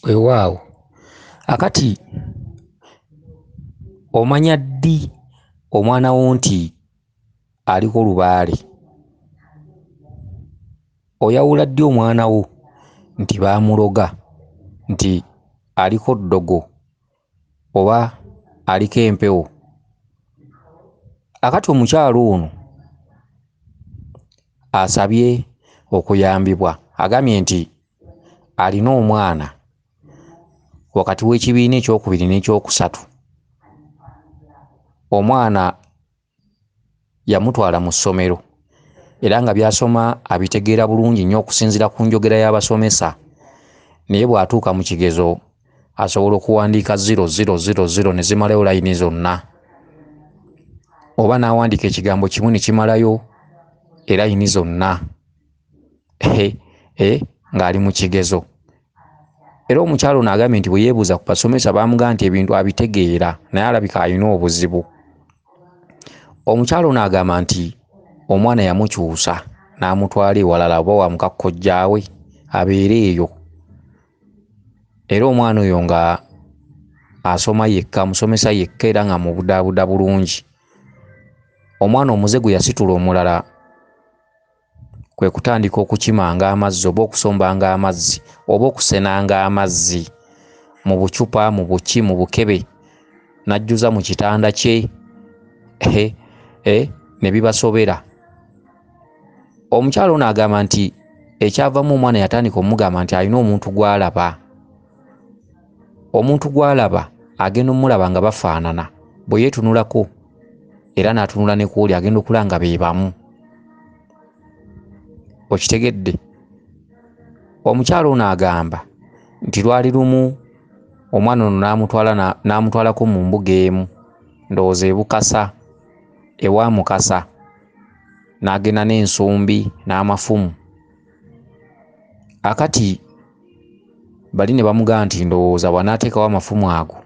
Weewaawo akati omanya ddi omwana wo nti aliko lubaale? Oyawula ddi omwana wo nti baamuloga, nti aliko ddogo oba aliko empewo? Akati omukyalo ono asabye okuyambibwa, agambye nti alina omwana wakati w'ekibiina ekyokubiri n'ekyokusatu. Omwana yamutwala mu ssomero era nga by'asoma abitegeera bulungi nnyo okusinziira ku njogera y'abasomesa, naye bw'atuuka mu kigezo asobola okuwandiika 0000 ne zimalayo layini zonna, oba n'awandiika ekigambo kimu ne kimalayo elayini zonna ng'ali mu kigezo. Era omukyalo ono agambye nti bwe yeebuuza ku basomesa baamugamba nti ebintu abitegeera naye alabika alina obuzibu. Omukyalo ono agamba nti omwana yamukyusa n'amutwala ewalala oba wa mukakkojjaawe abeere eyo. Era omwana oyo nga asoma yekka, musomesa yekka era nga mubudaabuda bulungi. Omwana omuze gwe yasitula omulala kwe kutandika okukimanga amazzi oba okusombanga amazzi oba okusenanga amazzi mu bucupa, mu buki, mu bukebe, n'ajjuza mu kitanda kye ne bibasobera. Omukyalo ono agamba nti ekyavamu omwana yatandika omugamba nti alina omuntu gw'alaba. Omuntu gw'alaba agenda omulaba nga bafaanana, bwe yeetunulako era n'atunula ne kwoli agenda okulaba nga be bamu. Okitegedde? Omukyalo ono agamba nti lwali lumu omwana ono n'amutwalako mu mbuga emu, ndowooza e Bukasa, ewa Mukasa, n'agenda n'ensumbi n'amafumu. Akati bali ne bamugamba nti ndowooza bw'anaateekawo amafumu ago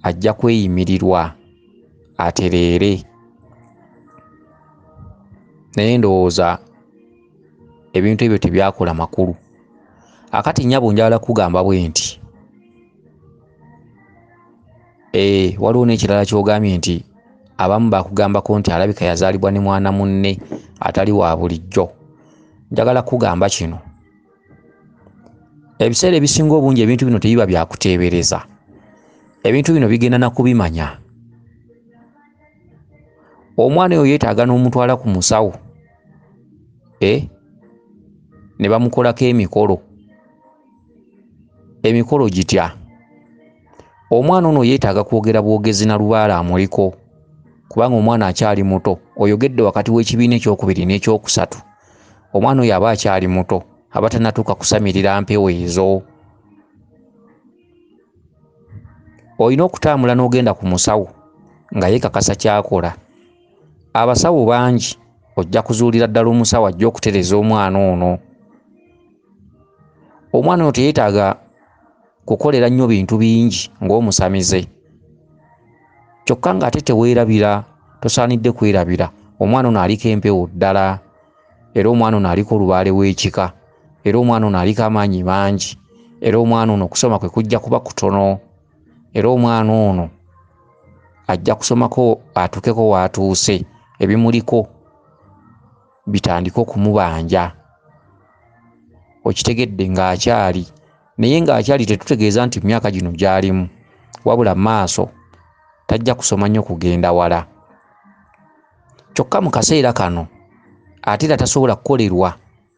ajja kweyimirirwa atereere, naye ndowooza ebintu ebyo tebyakola makulu. Akati nnyabo njagala kugamba bwe nti waliwo n'ekirala ky'ogambye nti abamu bakugambako nti alabika yazaalibwa ne mwana munne atali wa bulijjo. Njagala kugamba kino, ebiseera ebisinga obungi ebintu bino tebiba byakuteebereza, ebintu bino bigenda na kubimanya. Omwana oyo yeetaaga n'omutwala ku musawo ne bamukolako emikolo gitya. Omwana ono yeetaaga kwogera bwogezi na lubaala amuliko, kubanga omwana akyali muto. Oyogedde wakati w'ekibiina ekyokubiri n'ekyokusatu. Omwana oyo aba akyali muto, aba tannatuuka kusamirira mpewo ezo. Olina okutambula n'ogenda ku musawo nga yeekakasa ky'akola. Abasawo bangi, ojja kuzuulira ddala omusawo ajja okutereza omwana ono. Omwana ono teyeetaaga kukolera nnyo bintu bingi ng'omusamize, kyokka ng'ate teweerabira, tosaanidde kwerabira. Omwana ono aliko empewo ddala, era omwana ono aliko olubaale w'ekika, era omwana ono aliko amaanyi mangi, era omwana ono okusoma kwe kujja kuba kutono, era omwana ono ajja kusomako atuukeko w'atuuse, ebimuliko bitandike okumubanja. Okitegedde? Ng'akyali, naye ng'akyali tetutegeeza nti myaka gino gy'alimu, wabula maaso tajja kusoma nnyo kugenda wala. Kyokka mu kaseera kano ate era tasobola kukolerwa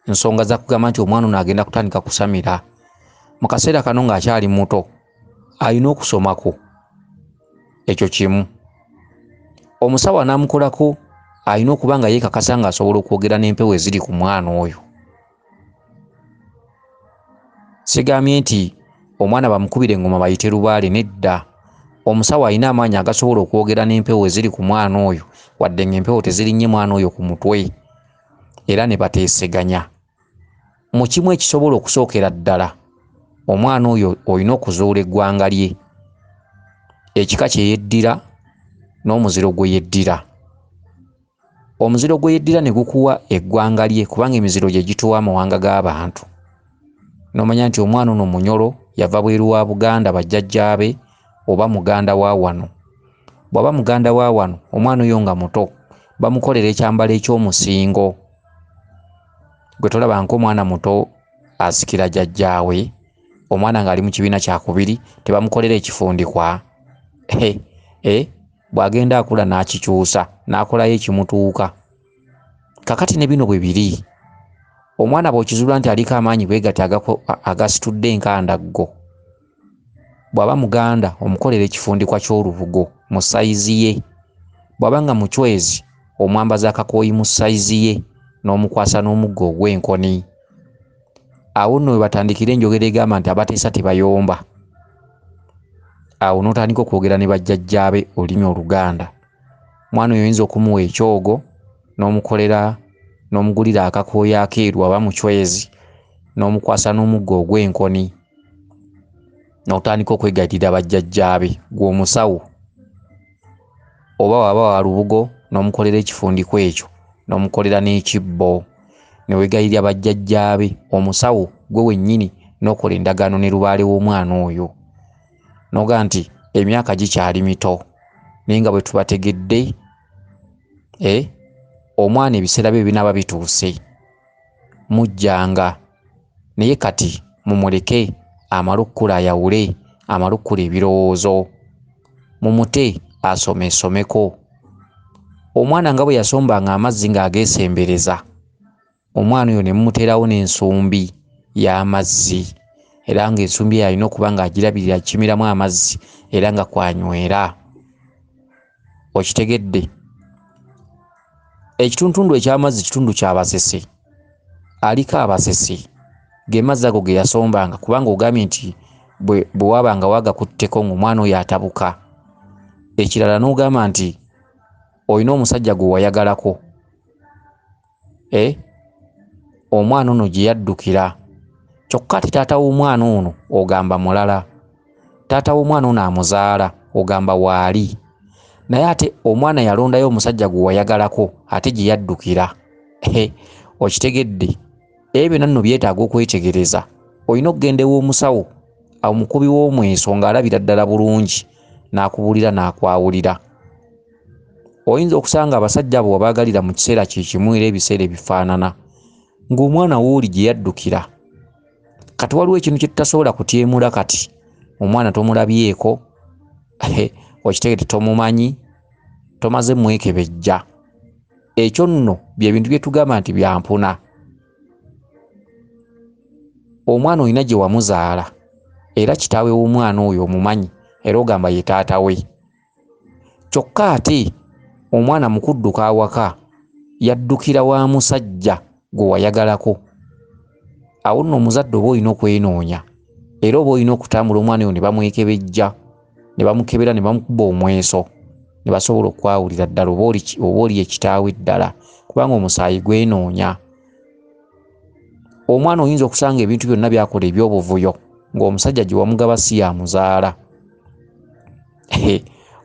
nsonga za kugamba nti omwana ono agenda kutandika kusamira. Mu kaseera kano ng'akyali muto alina okusomako, ekyo kimu. Omusawo anaamukolako alina okuba nga yeekakasa ng'asobola okwogera n'empewo eziri ku mwana oyo. Sigambye nti omwana bamukubira engoma bayite lubaale, nedda. Omusawo alina amaanyi agasobola okwogera n'empewo eziri ku mwana oyo, wadde ng'empewo tezirinnye mwana oyo ku mutwe, era ne bateeseganya. Mu kimu ekisobola okusookera ddala, omwana oyo olina okuzuula eggwanga lye, ekika kye yeddira n'omuziro gwe yeddira. Omuziro gwe yeddira ne gukuwa eggwanga lye, kubanga emiziro gye gituwa amawanga g'abantu. n'omanya nti omwana ono munyolo yava bweru wa Buganda bajjajjaabe oba muganda wa wano. Bw'aba muganda wa wano omwana oyo nga muto bamukolera ekyambalo eky'omusingo. Gwe tolaba nk'omwana muto asikira jjajjaawe, omwana ng'ali mu kibiina kyakubiri tebamukolera ekifundikwa. Bw'agenda akula n'akikyusa n'akolayo ekimutuuka. Kakati ne bino bwe biri. Omwana bw'okizuula nti aliko amaanyi bwe gati agasitudde enkandaggo, bw'aba muganda omukolera ekifundikwa ky'olubugo mu sayizi ye. Bw'aba nga mucwezi omwambaza akakooyi mu sayizi ye n'omukwasa n'omuggo ogw'enkoni. Awo nno we batandikira enjogera egamba nti abateesa tebayomba. Awo n'otandika okwogera ne bajjajjaabe olulimi Oluganda. Mwana oyo oyinza okumuwa ekyogo n'omukolera n'omugulira akakooyi akeeru aba mucwezi n'omukwasa n'omuggo ogw'enkoni. N'otandika okwegayirira bajjajjaabe gw'omusawo. Oba waba wa lubugo n'omukolera ekifundikwa ekyo n'omukolera n'ekibbo ne weegayirira bajjajjaabe. Omusawo gwe wennyini n'okola endagaano ne lubaale w'omwana oyo n'oga nti emyaka gikyali mito naye nga bwe tubategedde omwana ebiseera bye binaaba bituuse mujjanga, naye kati mumuleke amale okkula ayawule, amale okkula ebirowoozo, mumute asomeko. Omwana nga bwe yasombanga amazzi ng'ageesembereza, omwana oyo ne mumuteerawo n'ensumbi y'amazzi, era ng'ensumbi eyo alina okuba ng'agirabirira kimiramu amazzi era nga kwanywera. Okitegedde? Ekituntundu eky'amazzi kitundu ky'abasese. Aliko abasese ge mazzi ago ge yasombanga, kubanga ogambye nti bwe wabanga wagakutteko ng'omwana oyo atabuka. Ekirala n'ogamba nti olina omusajja gwe wayagalako, omwana ono gye yaddukira. Kyokka ati taata w'omwana ono ogamba mulala, taata w'omwana ono amuzaala ogamba waali, naye ate omwana yalondayo omusajja gwe wayagalako ate gye yaddukira. Okitegedde? Ebyo byonna nno byetaaga okwetegereza. Olina okugenda ew'omusawo, omukubi w'omweso ng'alabira ddala bulungi n'akubuulira n'akwawulira. Oyinza okusanga abasajja abo wabaagalira mu kiseera kye kimu era ebiseera ebifaanana ng'omwana wooli gye yaddukira. Kati waliwo ekintu kye tutasobola kutyemula kati. Omwana tomulabyeko, okitegedde, tomumanyi, tomaze mwekebejja. Ekyo nno bye bintu bye tugamba nti bya mpuna. Omwana olina gye wamuzaala era kitaawe w'omwana oyo omumanyi era ogamba ye taata we. Kyokka ate omwana mu kudduka awaka yaddukira wa musajja gwe wayagalako. Awo nno omuzadde oba olina okwenoonya era oba olina okutambula omwana oyo ne bamwekebejja, ne bamukebera, ne bamukuba omweso, ne basobola okwawulira ddala oba oli ekitaawe ddala, kubanga omusaayi gwenoonya. Omwana oyinza okusanga ebintu byonna byakola eby'obuvuyo ng'omusajja gye wamugaba si yamuzaala.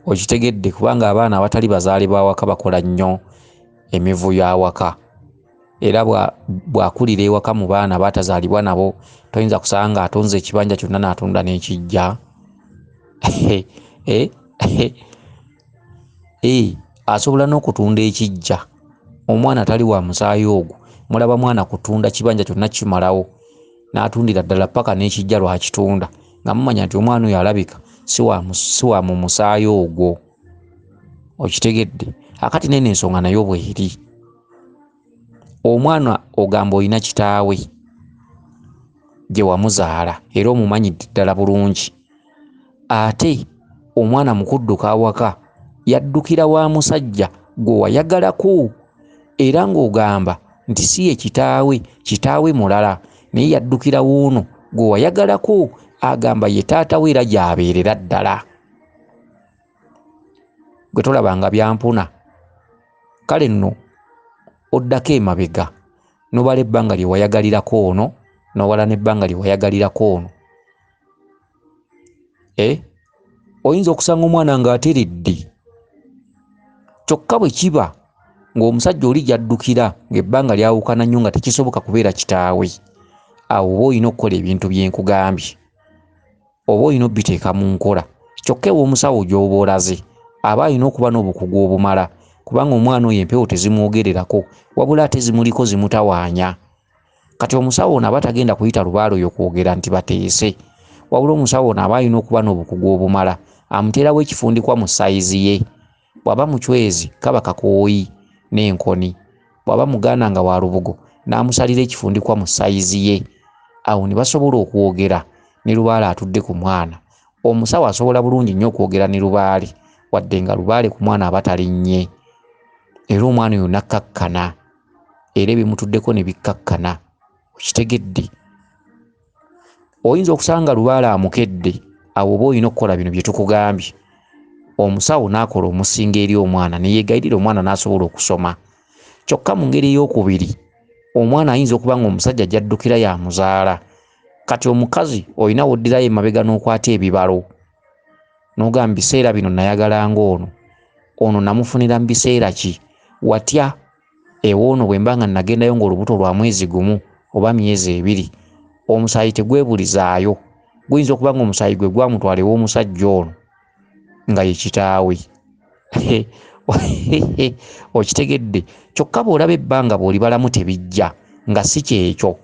Okitegedde? Kubanga abaana abatali bazaale b'awaka bakola nnyo emivuyo awaka, era bw'akulira ewaka mu baana baatazaalibwa nabo toyinza kusanga atonze ekibanja kyonna n'atunda n'ekijja. Asobola n'okutunda ekijja. Omwana atali wa musaayi ogwo mulaba mwana kutunda kibanja kyonna kimalawo n'atundira ddala paka n'ekijja lwakitunda nga mumanya nti omwana oyo alabika si wa mu musaayi ogwo. Okitegedde? Akati nene ensonga nayo bw'eri. Omwana ogamba olina kitaawe gye wamuzaala era omumanyidde ddala bulungi, ate omwana mu kudduka awaka yaddukira wa musajja gwe wayagalako era ng'ogamba nti si ye kitaawe mulala, naye yaddukira wuuno gwe wayagalako, agamba ye taata we era gy'abeerera ddala. Gwe tolabanga byampuna. Kale nno oddako emabega n'obala ebbanga lye wayagalirako ono n'obala n'ebbanga lye wayagalirako ono. Oyinza okusanga omwana ng'ateredde, kyokka bwe kiba ng'omusajja oli gy'addukira ng'ebbanga lyawukana nnyo nga tekisoboka kubeera kitaawe, awo oba olina okukola ebintu bye nkugambye, oba olina obbiteeka mu nkola. Kyokka ew'omusawo gy'oba olaze aba alina okuba n'obukugu obumala, kubanga omwana oyo empewo tezimwogererako wabula ate zimuliko zimutawaanya. Kati omusawo ono aba tagenda kuyita lubaale oyo kwogera nti bateese, wabula omusawo ono aba alina okuba n'obukugu obumala, amuteerawo ekifundikwa mu sayizi ye. Bw'aba mucwezi kaba kakooyi n'enkoni, bw'aba muganda nga wa lubugo n'amusalira ekifundikwa mu sayizi ye. Awo ne basobola okwogera ne lubaale atudde ku mwana. Omusawo asobola bulungi nnyo okwogera ne lubaale, wadde nga lubaale ku mwana aba talinnye, era omwana oyo nakkakkana, era ebimutuddeko ne bikkakkana. Okitegedde? Oyinza okusanga lubaale amukedde, awo oba olina okukola bino bye tukugambye. Omusawo n'akola omusinga eri omwana ne yeegayirira omwana n'asobola okusoma. Kyokka mu ngeri ey'okubiri, omwana ayinza okuba nga omusajja gy'addukira yamuzaala. Kati omukazi olina woddirayo emabega n'okwata ebibalo n'ogamba biseera bino nayagala ng'ono namufunira mu biseera ki? Watya ewoono bwe mba nga nagendayo ng'olubuto lwa mwezi gumu oba myezi 2, omusaayi tegwebulizaayo. Guyinza okuba nga omusaayi gwe gwamutwala ew'omusajja ono nga ye kitaawe. Okitegedde? Kyokka bw'olaba ebbanga bw'olibalamu tebijja nga si kyekyo,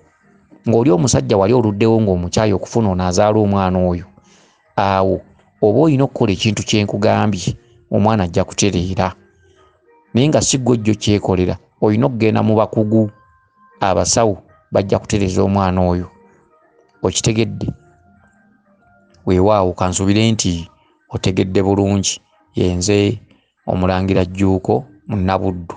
ng'oli omusajja wali oluddewo ng'omukyayi okufuna ono azaala omwana oyo, awo oba olina okukola ekintu kye nkugambye, omwana ajja kutereera. Naye nga si ggwe ojja okyekolera, olina okugenda mu bakugu, abasawo bajja kutereeza omwana oyo. Okitegedde? Weewaawo kansubire nti otegedde bulungi. Yenze Omulangira Jjuuko, Munnabuddu.